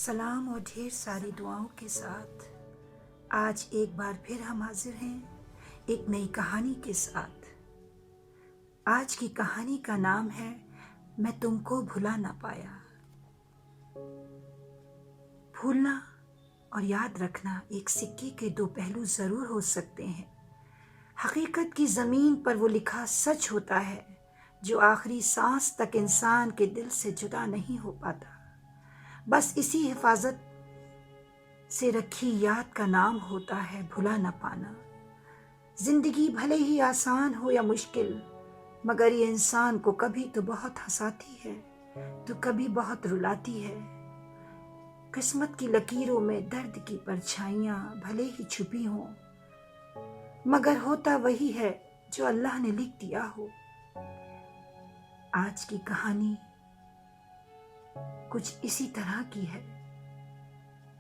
سلام اور ڈھیر ساری دعاؤں کے ساتھ آج ایک بار پھر ہم حاضر ہیں ایک نئی کہانی کے ساتھ۔ آج کی کہانی کا نام ہے میں تم کو بھلا نہ پایا۔ بھولنا اور یاد رکھنا ایک سکے کے دو پہلو ضرور ہو سکتے ہیں۔ حقیقت کی زمین پر وہ لکھا سچ ہوتا ہے جو آخری سانس تک انسان کے دل سے جدا نہیں ہو پاتا۔ بس اسی حفاظت سے رکھی یاد کا نام ہوتا ہے بھلا نہ پانا۔ زندگی بھلے ہی آسان ہو یا مشکل، مگر یہ انسان کو کبھی تو بہت ہنساتی ہے تو کبھی بہت رلاتی ہے۔ قسمت کی لکیروں میں درد کی پرچھائیاں بھلے ہی چھپی ہوں، مگر ہوتا وہی ہے جو اللہ نے لکھ دیا ہو۔ آج کی کہانی کچھ اسی طرح کی ہے،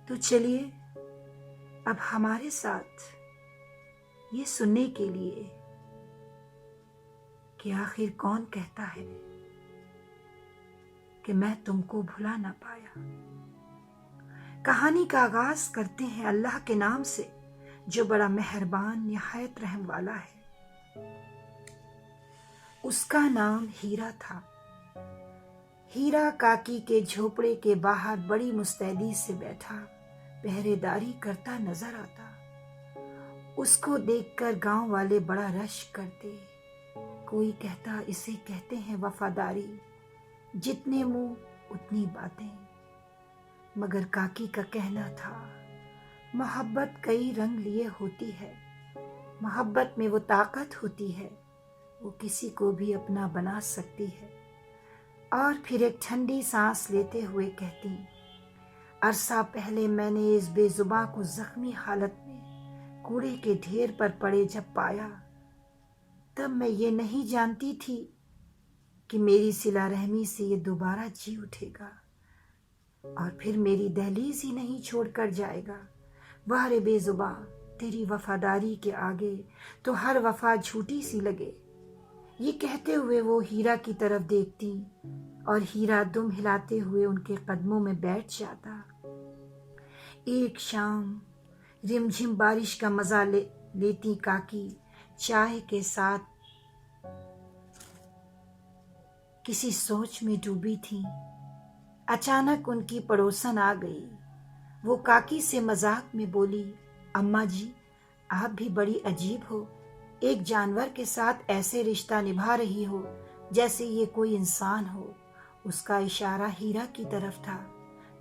تو چلیے اب ہمارے ساتھ یہ سننے کے لیے کہ آخر کون کہتا ہے کہ میں تم کو بھلا نہ پایا۔ کہانی کا آغاز کرتے ہیں اللہ کے نام سے جو بڑا مہربان نہایت رحم والا ہے۔ اس کا نام ہیرا تھا۔ ہیرا کاکی کے جھوپڑے کے باہر بڑی مستعدی سے بیٹھا پہرے داری کرتا نظر آتا۔ اس کو دیکھ کر گاؤں والے بڑا رشک کرتے۔ کوئی کہتا اسے کہتے ہیں وفاداری، جتنے منہ اتنی باتیں۔ مگر کاکی کا کہنا تھا محبت کئی رنگ لیے ہوتی ہے، محبت میں وہ طاقت ہوتی ہے، وہ کسی کو بھی اپنا بنا سکتی ہے۔ اور پھر ایک ٹھنڈی سانس لیتے ہوئے کہتی، عرصہ پہلے میں نے اس بے زباں کو زخمی حالت میں کوڑے کے ڈھیر پر پڑے جب پایا، تب میں یہ نہیں جانتی تھی کہ میری صلہ رحمی سے یہ دوبارہ جی اٹھے گا اور پھر میری دہلیز ہی نہیں چھوڑ کر جائے گا۔ واہ رے بے زباں، تیری وفاداری کے آگے تو ہر وفا جھوٹی سی لگے۔ یہ کہتے ہوئے وہ ہیرا کی طرف دیکھتی اور ہیرا دم ہلاتے ہوئے ان کے قدموں میں بیٹھ جاتا۔ ایک شام رم جھم بارش کا مزہ لیتی کاکی چائے کے ساتھ کسی سوچ میں ڈوبی تھی۔ اچانک ان کی پڑوسن آ گئی۔ وہ کاکی سے مذاق میں بولی، اماں جی آپ بھی بڑی عجیب ہو، ایک جانور کے ساتھ ایسے رشتہ نبھا رہی ہو جیسے یہ کوئی انسان ہو۔ اس کا اشارہ ہیرا کی طرف تھا۔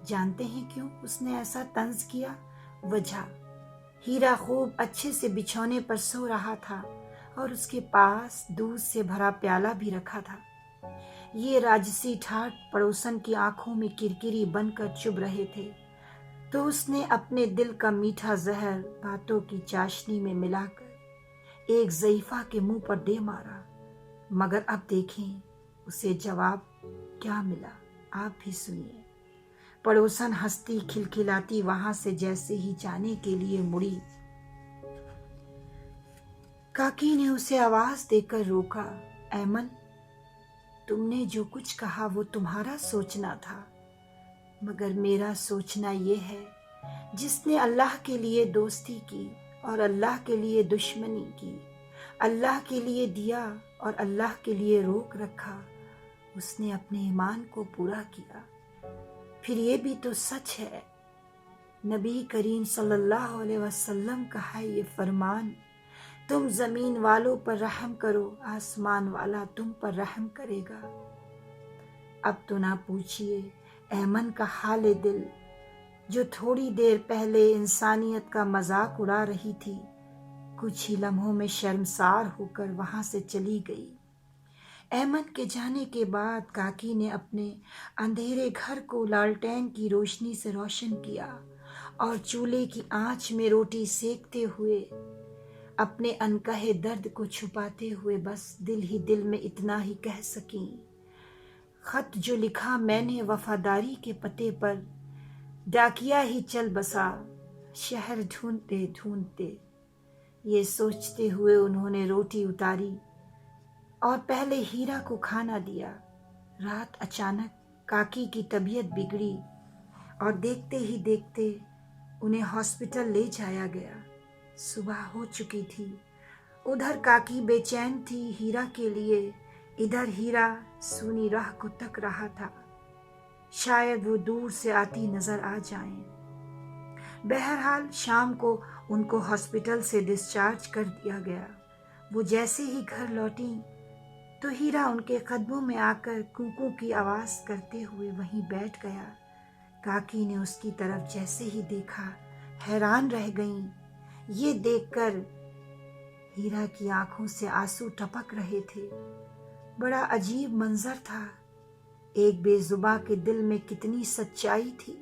جانتے ہیں کیوں اس نے ایسا طنز کیا؟ وجہ، ہیرا خوب اچھے سے بچھونے پر سو رہا تھا اور اس کے پاس دودھ سے بھرا پیالہ بھی رکھا تھا۔ یہ راجسی ٹھاٹ پڑوسن کی آنکھوں میں کرکری بن کر چبھ رہے تھے، تو اس نے اپنے دل کا میٹھا زہر باتوں کی چاشنی میں ملا کر ایک ضعیفہ کے منہ پر دے مارا۔ مگر اب دیکھیں اسے جواب کیا ملا، آپ بھی سنیے۔ پڑوسن ہنستی کھلکھلاتی وہاں سے جیسے ہی جانے کے لیے مڑی، کاکی نے اسے آواز دے کر روکا، ایمن تم نے جو کچھ کہا وہ تمہارا سوچنا تھا، مگر میرا سوچنا یہ ہے جس نے اللہ کے لیے دوستی کی اور اللہ کے لیے دشمنی کی، اللہ کے لیے دیا اور اللہ کے لیے روک رکھا، اس نے اپنے ایمان کو پورا کیا۔ پھر یہ بھی تو سچ ہے، نبی کریم صلی اللہ علیہ وسلم کا ہے یہ فرمان، تم زمین والوں پر رحم کرو، آسمان والا تم پر رحم کرے گا۔ اب تو نہ پوچھئے ایمن کا حال دل، جو تھوڑی دیر پہلے انسانیت کا مذاق اڑا رہی تھی، کچھ ہی لمحوں میں شرمسار ہو کر وہاں سے چلی گئی۔ ایمن کے جانے کے بعد کاکی نے اپنے اندھیرے گھر کو لالٹین کی روشنی سے روشن کیا اور چولہے کی آنچ میں روٹی سیکتے ہوئے اپنے انکہے درد کو چھپاتے ہوئے بس دل ہی دل میں اتنا ہی کہہ سکیں، خط جو لکھا میں نے وفاداری کے پتے پر، ڈاکیا ہی چل بسا شہر ڈھونڈتے ڈھونڈتے۔ یہ سوچتے ہوئے انہوں نے روٹی اتاری اور پہلے ہیرا کو کھانا دیا۔ رات اچانک کاکی کی طبیعت بگڑی اور دیکھتے ہی دیکھتے انہیں ہاسپٹل لے جایا گیا۔ صبح ہو چکی تھی۔ ادھر کاکی بے چین تھی ہیرا کے لیے، ادھر ہیرا سونی راہ کو تک رہا تھا، شاید وہ دور سے آتی نظر آ جائیں۔ بہرحال شام کو ان کو ہاسپٹل سے ڈسچارج کر دیا گیا۔ وہ جیسے ہی گھر لوٹیں تو ہیرا ان کے قدموں میں آ کر کوکو کی آواز کرتے ہوئے وہیں بیٹھ گیا۔ کاکی نے اس کی طرف جیسے ہی دیکھا حیران رہ گئیں۔ یہ دیکھ کر ہیرا کی آنکھوں سے آنسو ٹپک رہے تھے۔ بڑا عجیب منظر تھا۔ ایک بے زباں کے دل میں کتنی سچائی تھی،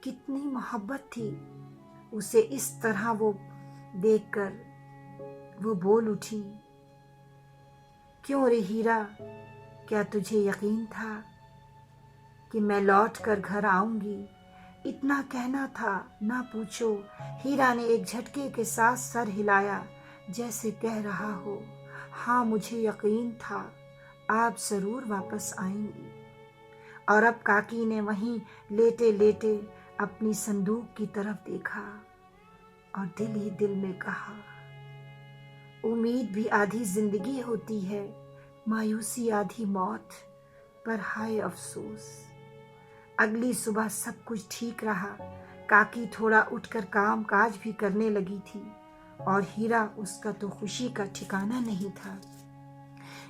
کتنی محبت تھی۔ اسے اس طرح وہ دیکھ کر وہ بول اٹھی، کیوں رے ہیرا، کیا تجھے یقین تھا کہ میں لوٹ کر گھر آؤں گی؟ اتنا کہنا تھا، نہ پوچھو۔ ہیرا نے ایک جھٹکے کے ساتھ سر ہلایا، جیسے کہہ رہا ہو، ہاں مجھے یقین تھا، آپ ضرور واپس آئیں گی۔ اور اب کاکی نے وہیں لیٹے لیٹے اپنی صندوق کی طرف دیکھا اور دل ہی دل میں کہا، امید بھی آدھی زندگی ہوتی ہے، مایوسی آدھی موت، پر ہائے افسوس۔ اگلی صبح سب کچھ ٹھیک رہا۔ کاکی تھوڑا اٹھ کر کام کاج بھی کرنے لگی تھی، اور ہیرا اس کا تو خوشی کا ٹھکانہ نہیں تھا،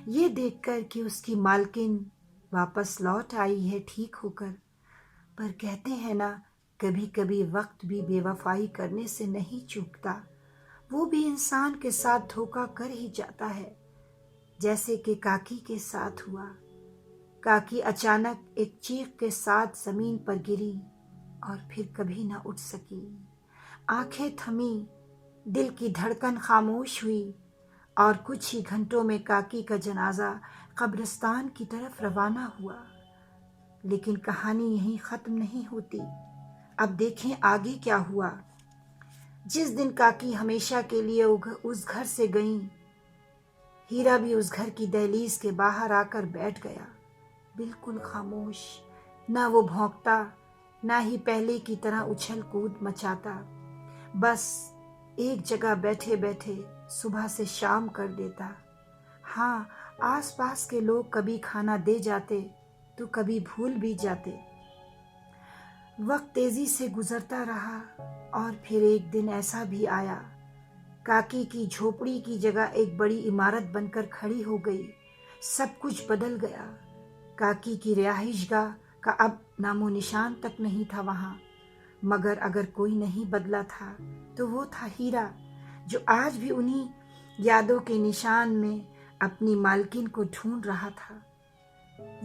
یہ دیکھ کر کہ اس کی مالکن واپس لوٹ آئی ہے ٹھیک ہو کر۔ پر کہتے ہیں نا، کبھی کبھی وقت بھی بے وفائی کرنے سے نہیں چوکتا، وہ بھی انسان کے ساتھ دھوکہ کر ہی جاتا ہے، جیسے کہ کاکی کے ساتھ ہوا۔ کاکی اچانک ایک چیخ کے ساتھ زمین پر گری اور پھر کبھی نہ اٹھ سکی۔ آنکھیں تھمیں، دل کی دھڑکن خاموش ہوئی، اور کچھ ہی گھنٹوں میں کاکی کا جنازہ قبرستان کی طرف روانہ ہوا۔ لیکن کہانی یہیں ختم نہیں ہوتی۔ اب دیکھیں آگے کیا ہوا۔ جس دن کاکی ہمیشہ کے لیے اس گھر سے گئیں، ہیرا بھی اس گھر کی دہلیز کے باہر آ کر بیٹھ گیا، بالکل خاموش، نہ وہ بھونکتا، نہ ہی پہلے کی طرح اچھل کود مچاتا، بس ایک جگہ بیٹھے بیٹھے صبح سے شام کر دیتا۔ ہاں، آس پاس کے لوگ کبھی کھانا دے جاتے تو کبھی بھول بھی جاتے۔ وقت تیزی سے گزرتا رہا، اور پھر ایک دن ایسا بھی آیا، کاکی کی جھوپڑی کی جگہ ایک بڑی عمارت بن کر کھڑی ہو گئی۔ سب کچھ بدل گیا۔ کاکی کی رہائش گاہ کا اب نام و نشان تک نہیں تھا وہاں، مگر اگر کوئی نہیں بدلا تھا تو وہ تھا ہیرا، جو آج بھی انہی یادوں کے نشان میں اپنی مالکن کو ڈھونڈ رہا تھا۔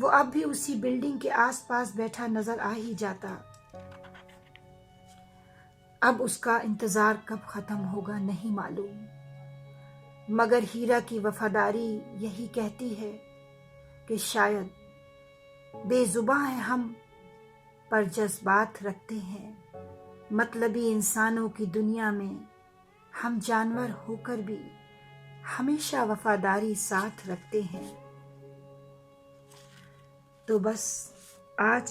وہ اب بھی اسی بلڈنگ کے آس پاس بیٹھا نظر آ ہی جاتا۔ اب اس کا انتظار کب ختم ہوگا نہیں معلوم، مگر ہیرا کی وفاداری یہی کہتی ہے کہ شاید بے زباں ہیں ہم، پر جذبات رکھتے ہیں۔ مطلبی انسانوں کی دنیا میں ہم جانور ہو کر بھی ہمیشہ وفاداری ساتھ رکھتے ہیں۔ تو بس آج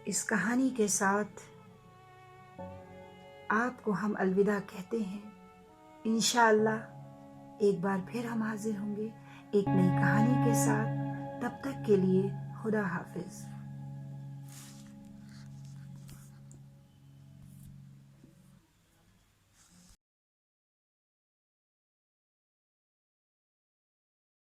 اس کہانی کے ساتھ آپ کو ہم الوداع کہتے ہیں۔ انشاءاللہ ایک بار پھر ہم حاضر ہوں گے ایک نئی کہانی کے ساتھ۔ تب تک کے لیے خدا حافظ۔